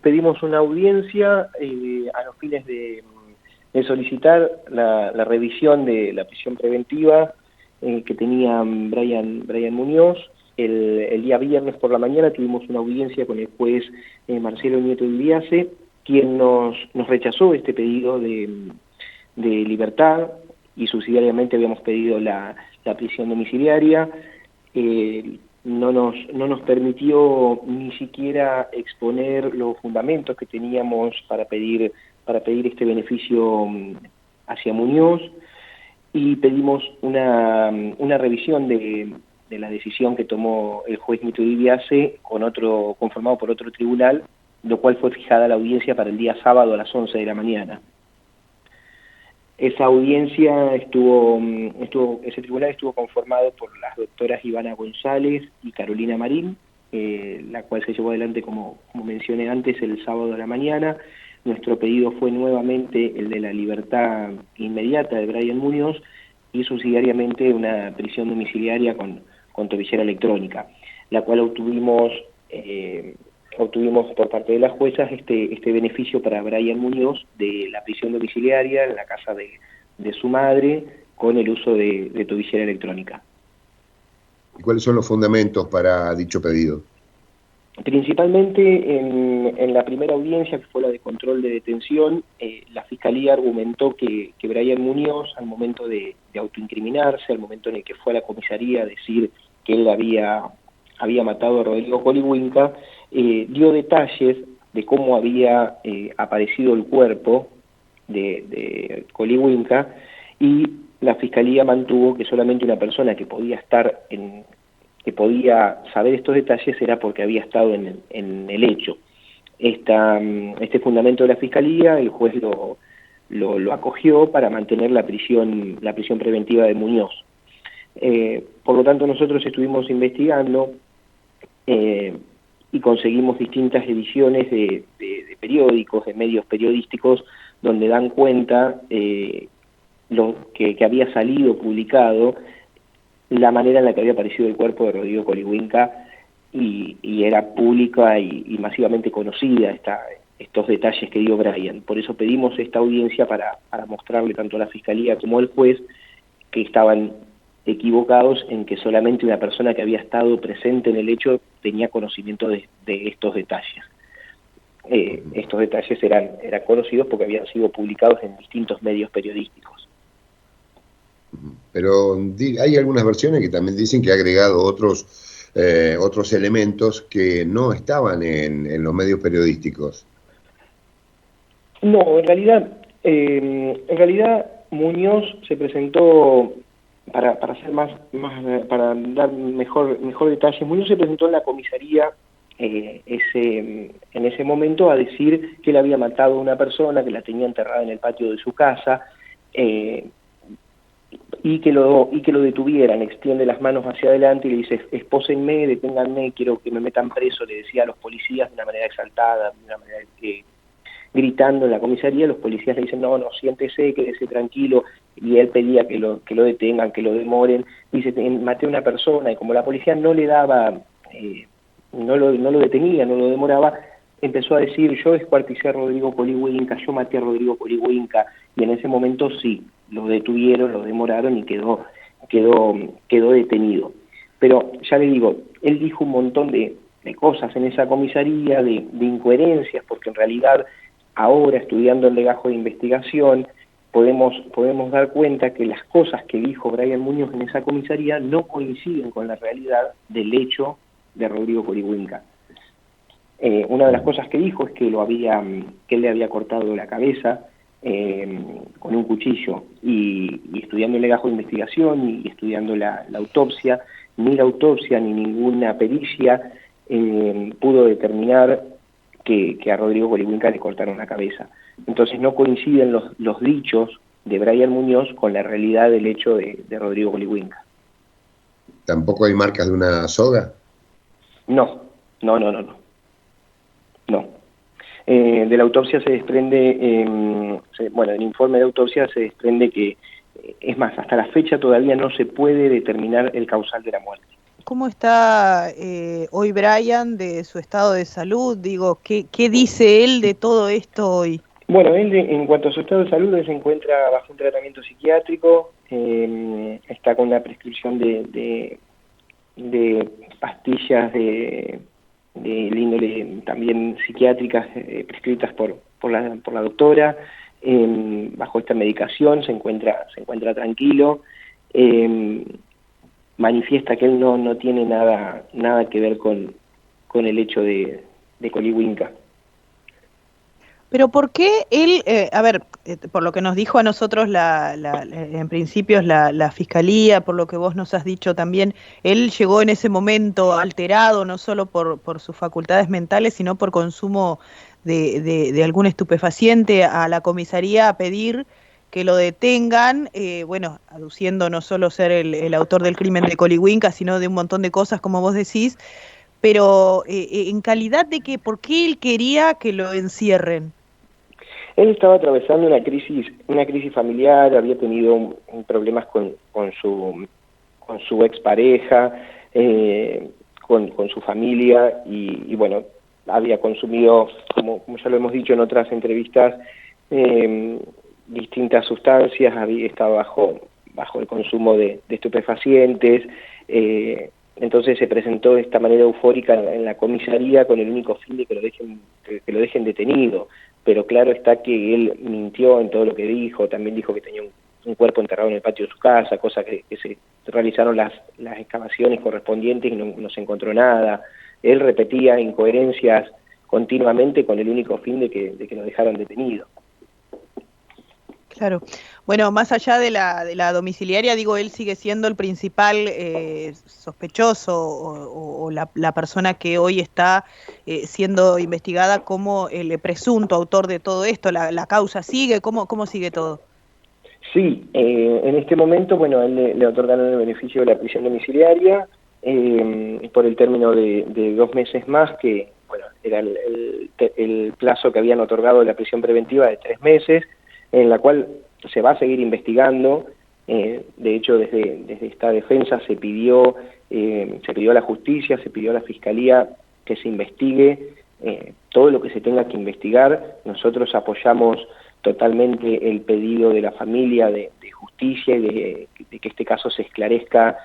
pedimos una audiencia a los fines de solicitar la revisión de la prisión preventiva que tenía Brian Muñoz. El día viernes por la mañana tuvimos una audiencia con el juez Marcelo Nieto Idiase, quien nos rechazó este pedido de libertad, y subsidiariamente habíamos pedido la prisión domiciliaria. No nos permitió ni siquiera exponer los fundamentos que teníamos para pedir este beneficio hacia Muñoz, y pedimos una revisión de la decisión que tomó el juez Nieto Idiase conformado por otro tribunal, lo cual fue fijada la audiencia para el día sábado a las 11 de la mañana. Esa audiencia ese tribunal estuvo conformado por las doctoras Ivana González y Carolina Marín, la cual se llevó adelante, como mencioné antes, el sábado a la mañana. Nuestro pedido fue nuevamente el de la libertad inmediata de Brian Muñoz y subsidiariamente una prisión domiciliaria con tobillera electrónica, la cual obtuvimos por parte de las juezas este beneficio para Brian Muñoz de la prisión domiciliaria en la casa de su madre con el uso de tobillera electrónica. ¿Y cuáles son los fundamentos para dicho pedido? Principalmente en la primera audiencia, que fue la de control de detención, la Fiscalía argumentó que Brian Muñoz, al momento de autoincriminarse, al momento en el que fue a la comisaría a decir que él había matado a Rodrigo Colihuinca, dio detalles de cómo había aparecido el cuerpo de Colihuinca, y la Fiscalía mantuvo que solamente una persona que podía saber estos detalles era porque había estado en el hecho. Este fundamento de la Fiscalía, el juez lo acogió para mantener la prisión preventiva de Muñoz. Por lo tanto, nosotros estuvimos investigando y conseguimos distintas ediciones de periódicos, de medios periodísticos, donde dan cuenta lo que había salido publicado, la manera en la que había aparecido el cuerpo de Rodrigo Colihuinca, y era pública y masivamente conocida estos detalles que dio Brian. Por eso pedimos esta audiencia para mostrarle tanto a la Fiscalía como al juez que estaban equivocados en que solamente una persona que había estado presente en el hecho tenía conocimiento de estos detalles. Estos detalles eran conocidos porque habían sido publicados en distintos medios periodísticos. Pero hay algunas versiones que también dicen que ha agregado otros elementos que no estaban en los medios periodísticos. No, en realidad Muñoz se presentó, para dar mejor detalle, Muñoz se presentó en la comisaría en ese momento a decir que él había matado a una persona, que la tenía enterrada en el patio de su casa, y que lo detuvieran. Extiende las manos hacia adelante y le dice: espósenme, deténganme, quiero que me metan preso, le decía a los policías de una manera exaltada, de una manera gritando en la comisaría. Los policías le dicen: no, siéntese, quédese tranquilo, y él pedía que lo detengan, que lo demoren. Dice: maté a una persona, y como la policía no le daba, no lo detenía, no lo demoraba, empezó a decir: yo descuarticé a Rodrigo Colihuinca, yo maté a Rodrigo Colihuinca. Y en ese momento sí, lo detuvieron, lo demoraron y quedó detenido. Pero ya le digo, él dijo un montón de cosas en esa comisaría, de incoherencias, porque en realidad ahora, estudiando el legajo de investigación, podemos dar cuenta que las cosas que dijo Brian Muñoz en esa comisaría no coinciden con la realidad del hecho de Rodrigo Colihuinca. Una de las cosas que dijo es que él le había cortado la cabeza con un cuchillo, y estudiando el legajo de investigación y estudiando la autopsia, ni la autopsia ni ninguna pericia pudo determinar que a Rodrigo Colihuinca le cortaron la cabeza. Entonces no coinciden los dichos de Brian Muñoz con la realidad del hecho de Rodrigo Colihuinca. ¿Tampoco hay marcas de una soga? No. De la autopsia se desprende, del informe de autopsia se desprende que, es más, hasta la fecha todavía no se puede determinar el causal de la muerte. cómo está hoy Brian de su estado de salud? Digo, ¿qué dice él de todo esto hoy? Bueno, él en cuanto a su estado de salud, él se encuentra bajo un tratamiento psiquiátrico, está con una prescripción de pastillas de índole también psiquiátricas prescritas por la doctora. Bajo esta medicación se encuentra tranquilo. Manifiesta que él no tiene nada que ver con el hecho de Colihuinca. Pero ¿por qué él, por lo que nos dijo a nosotros en principio la fiscalía, por lo que vos nos has dicho también, él llegó en ese momento alterado no solo por sus facultades mentales, sino por consumo de algún estupefaciente a la comisaría a pedir que lo detengan, aduciendo no solo ser el autor del crimen de Colihuinca, sino de un montón de cosas, como vos decís, pero en calidad de que, ¿por qué él quería que lo encierren? Él estaba atravesando una crisis familiar, había tenido problemas con su expareja, con su familia y bueno, había consumido, como ya lo hemos dicho en otras entrevistas, distintas sustancias, había estado bajo el consumo de estupefacientes. Entonces se presentó de esta manera eufórica en la comisaría con el único fin de que lo dejen detenido. Pero claro está que él mintió en todo lo que dijo, también dijo que tenía un cuerpo enterrado en el patio de su casa, cosa que se realizaron las excavaciones correspondientes y no se encontró nada. Él repetía incoherencias continuamente con el único fin de que lo dejaran detenido. Claro. Bueno, más allá de la domiciliaria, digo, él sigue siendo el principal sospechoso o la persona que hoy está siendo investigada como el presunto autor de todo esto. ¿La causa sigue? ¿Cómo sigue todo? Sí, en este momento, bueno, a él le otorgaron el beneficio de la prisión domiciliaria por el término de 2 meses más, que bueno, era el plazo que habían otorgado de la prisión preventiva de 3 meses, en la cual se va a seguir investigando. De hecho, desde esta defensa se pidió a la justicia, se pidió a la fiscalía que se investigue todo lo que se tenga que investigar. Nosotros apoyamos totalmente el pedido de la familia de justicia y de que este caso se esclarezca,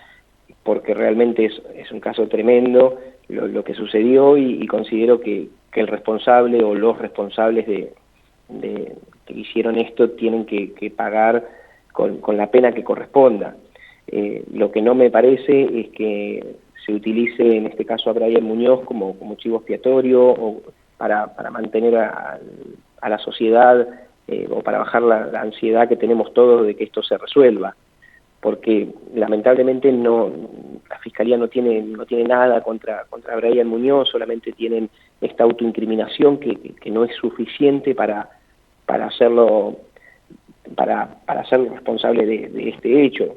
porque realmente es un caso tremendo lo que sucedió y considero que el responsable o los responsables de que hicieron esto tienen que pagar con la pena que corresponda. Lo que no me parece es que se utilice en este caso a Brian Muñoz como chivo expiatorio o para mantener a la sociedad o para bajar la ansiedad que tenemos todos de que esto se resuelva, porque lamentablemente la fiscalía no tiene nada contra Brian Muñoz, solamente tienen esta autoincriminación que no es suficiente para hacerlo, para ser responsable de este hecho.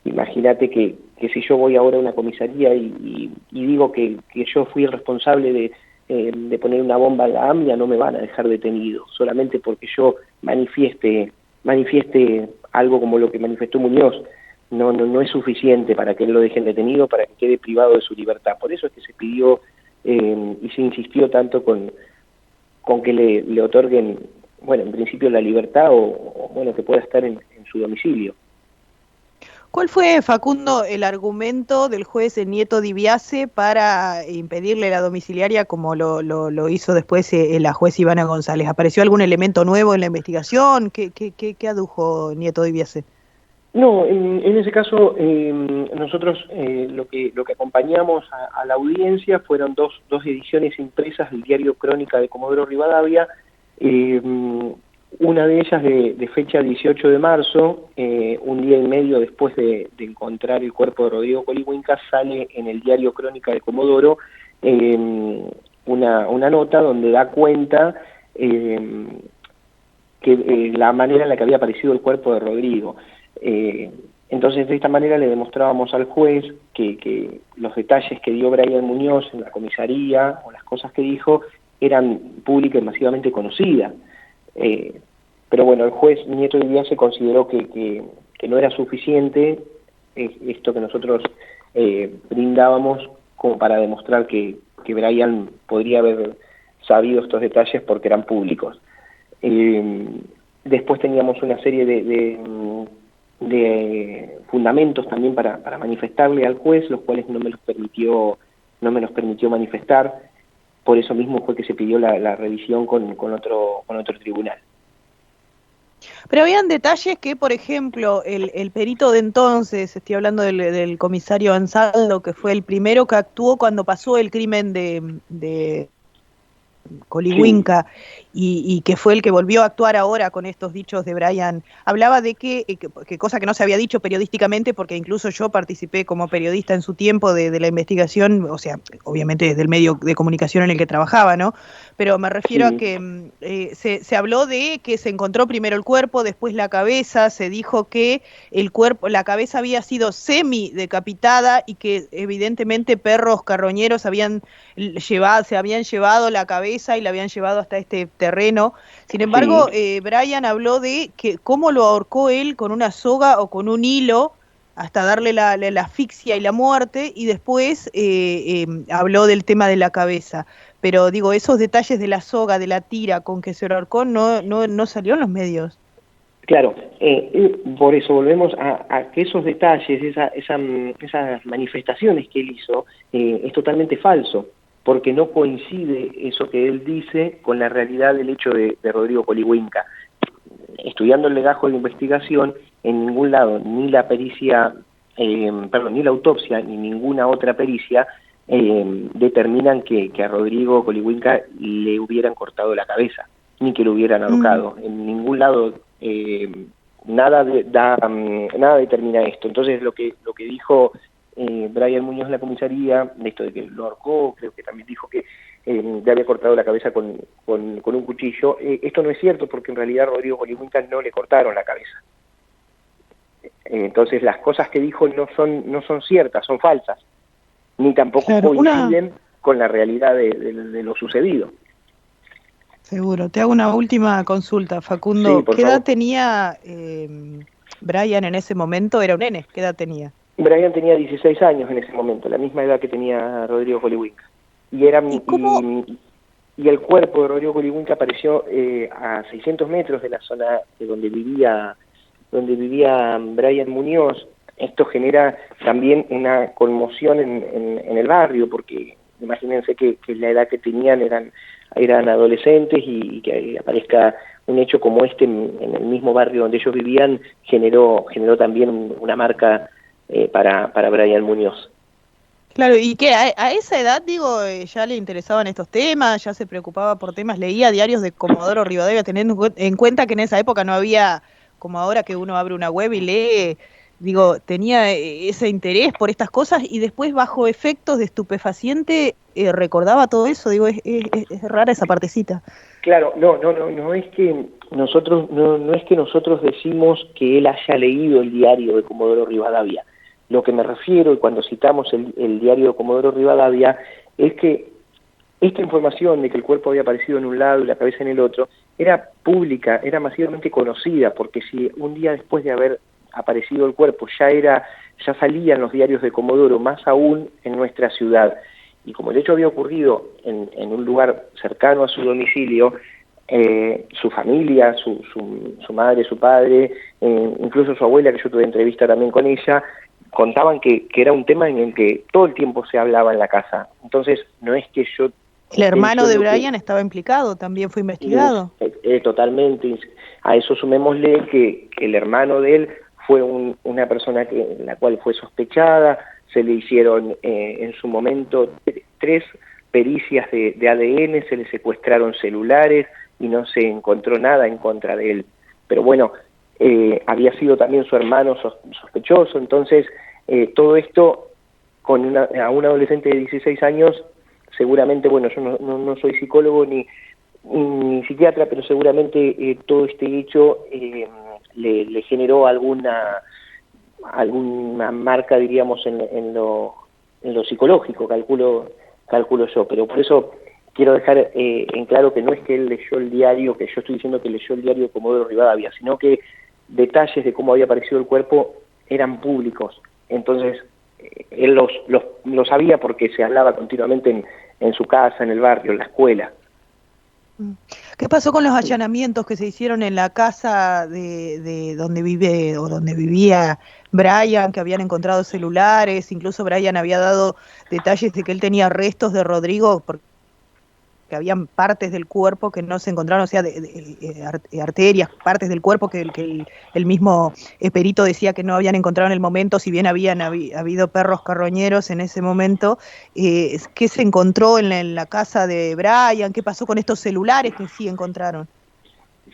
Imagínate que si yo voy ahora a una comisaría y digo que yo fui el responsable de poner una bomba en la AMIA, no me van a dejar detenido, solamente porque yo manifieste algo como lo que manifestó Muñoz. No es suficiente para que él lo dejen detenido, para que quede privado de su libertad. Por eso es que se pidió y se insistió tanto con que le otorguen, bueno, en principio la libertad o bueno, que pueda estar en su domicilio. ¿Cuál fue, Facundo, el argumento del juez Nieto Di Biase para impedirle la domiciliaria como lo hizo después la juez Ivana González? ¿Apareció algún elemento nuevo en la investigación? ¿Qué adujo Nieto Di Biase? No, en ese caso nosotros lo que acompañamos a la audiencia fueron dos ediciones impresas del diario Crónica de Comodoro Rivadavia, una de ellas de fecha 18 de marzo, un día y medio después de encontrar el cuerpo de Rodrigo Colihuinca, sale en el diario Crónica de Comodoro una nota donde da cuenta que la manera en la que había aparecido el cuerpo de Rodrigo. Entonces de esta manera le demostrábamos al juez que los detalles que dio Brian Muñoz en la comisaría o las cosas que dijo eran públicas y masivamente conocidas. Pero bueno, el juez Nieto Di Biase consideró que no era suficiente esto que nosotros brindábamos como para demostrar que Brian podría haber sabido estos detalles porque eran públicos. Después teníamos una serie de fundamentos también para manifestarle al juez, los cuales no me los permitió manifestar. Por eso mismo fue que se pidió la revisión con otro tribunal. Pero habían detalles que, por ejemplo, el perito de entonces, estoy hablando del comisario Ansaldo, que fue el primero que actuó cuando pasó el crimen de Colihuinca, y que fue el que volvió a actuar ahora con estos dichos de Brian, hablaba de que cosa que no se había dicho periodísticamente, porque incluso yo participé como periodista en su tiempo de la investigación, o sea, obviamente desde el medio de comunicación en el que trabajaba, ¿no? Pero me refiero a que se habló de que se encontró primero el cuerpo, después la cabeza, se dijo que la cabeza había sido semi decapitada y que evidentemente perros carroñeros se habían llevado la cabeza y la habían llevado hasta este terreno. Sin embargo, Brian habló de que cómo lo ahorcó él con una soga o con un hilo hasta darle la asfixia y la muerte, y después habló del tema de la cabeza. Pero digo, esos detalles de la soga, de la tira con que se lo ahorcó, no salió en los medios. Claro, por eso volvemos a que esos detalles, esas manifestaciones que él hizo, es totalmente falso, porque no coincide eso que él dice con la realidad del hecho de Rodrigo Colihuinca. Estudiando el legajo de investigación, en ningún lado, ni la pericia, ni la autopsia, ni ninguna otra pericia determinan que a Rodrigo Colihuinca le hubieran cortado la cabeza, ni que lo hubieran ahorcado. En ningún lado nada determina esto. Entonces lo que dijo Brian Muñoz en la comisaría, de esto de que lo ahorcó, creo que también dijo que le había cortado la cabeza con un cuchillo, esto no es cierto, porque en realidad a Rodrigo Colihuinca no le cortaron la cabeza. Entonces las cosas que dijo no son ciertas, son falsas, ni tampoco coinciden con la realidad de lo sucedido. Seguro. Te hago una última consulta, Facundo. Sí, por ¿Qué favor. edad tenía Brian en ese momento? Era un nene. ¿Qué edad tenía? Brian tenía 16 años en ese momento, la misma edad que tenía Rodrigo Colihuinca. Y el cuerpo de Rodrigo Colihuinca apareció a 600 metros de la zona de donde vivía Brian Muñoz. Esto genera también una conmoción en el barrio, porque imagínense que la edad que tenían eran adolescentes, y que aparezca un hecho como este en el mismo barrio donde ellos vivían generó también una marca para Brian Muñoz. Claro, y que a esa edad, digo, ya le interesaban estos temas, ya se preocupaba por temas, leía diarios de Comodoro Rivadavia, teniendo en cuenta que en esa época no había, como ahora que uno abre una web y lee, digo, tenía ese interés por estas cosas, y después bajo efectos de estupefaciente recordaba todo eso. Digo, es rara esa partecita. Claro, no es que nosotros decimos que él haya leído el diario de Comodoro Rivadavia. Lo que me refiero, y cuando citamos el diario de Comodoro Rivadavia, es que esta información de que el cuerpo había aparecido en un lado y la cabeza en el otro era pública, era masivamente conocida, porque si un día después de haber aparecido el cuerpo ya salían los diarios de Comodoro, más aún en nuestra ciudad, y como el hecho había ocurrido en un lugar cercano a su domicilio, su familia, su madre, su padre, incluso su abuela, que yo tuve entrevista también con ella, contaban que era un tema en el que todo el tiempo se hablaba en la casa. Entonces no es que yo... El hermano de Brian estaba implicado, también fue investigado. Totalmente. A eso sumémosle que el hermano de él fue una persona la cual fue sospechada. Se le hicieron en su momento 3 pericias de ADN, se le secuestraron celulares y no se encontró nada en contra de él. Pero bueno, había sido también su hermano sospechoso. Entonces todo esto a un adolescente de 16 años, seguramente, bueno, yo no soy psicólogo ni psiquiatra, pero seguramente todo este hecho le generó alguna marca, diríamos, en lo psicológico, calculo yo. Pero por eso quiero dejar en claro que no es que él leyó el diario, que yo estoy diciendo que leyó el diario de Comodoro Rivadavia, sino que detalles de cómo había aparecido el cuerpo eran públicos. Entonces él lo sabía porque se hablaba continuamente en su casa, en el barrio, en la escuela. ¿Qué pasó con los allanamientos que se hicieron en la casa de donde vive o donde vivía Brian, que habían encontrado celulares? Incluso Brian había dado detalles de que él tenía restos de Rodrigo, porque habían partes del cuerpo que no se encontraron, o sea, arterias, partes del cuerpo que el mismo perito decía que no habían encontrado en el momento, si bien habían habido perros carroñeros en ese momento. ¿Qué se encontró en la casa de Brian? ¿Qué pasó con estos celulares que sí encontraron?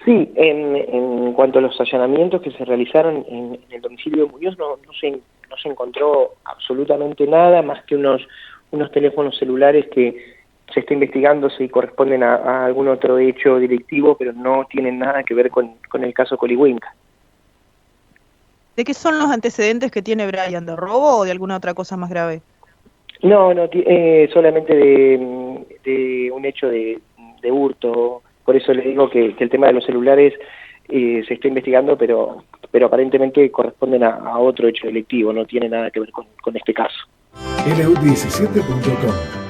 Sí, en cuanto a los allanamientos que se realizaron en el domicilio de Muñoz, no se encontró absolutamente nada más que unos teléfonos celulares que se está investigando si corresponden a algún otro hecho delictivo, pero no tienen nada que ver con el caso Colihuinca. ¿De qué son los antecedentes que tiene Brian? ¿De robo o de alguna otra cosa más grave? No, solamente de un hecho de hurto. Por eso le digo que el tema de los celulares se está investigando, pero aparentemente corresponden a otro hecho delictivo, no tiene nada que ver con este caso. LU17.com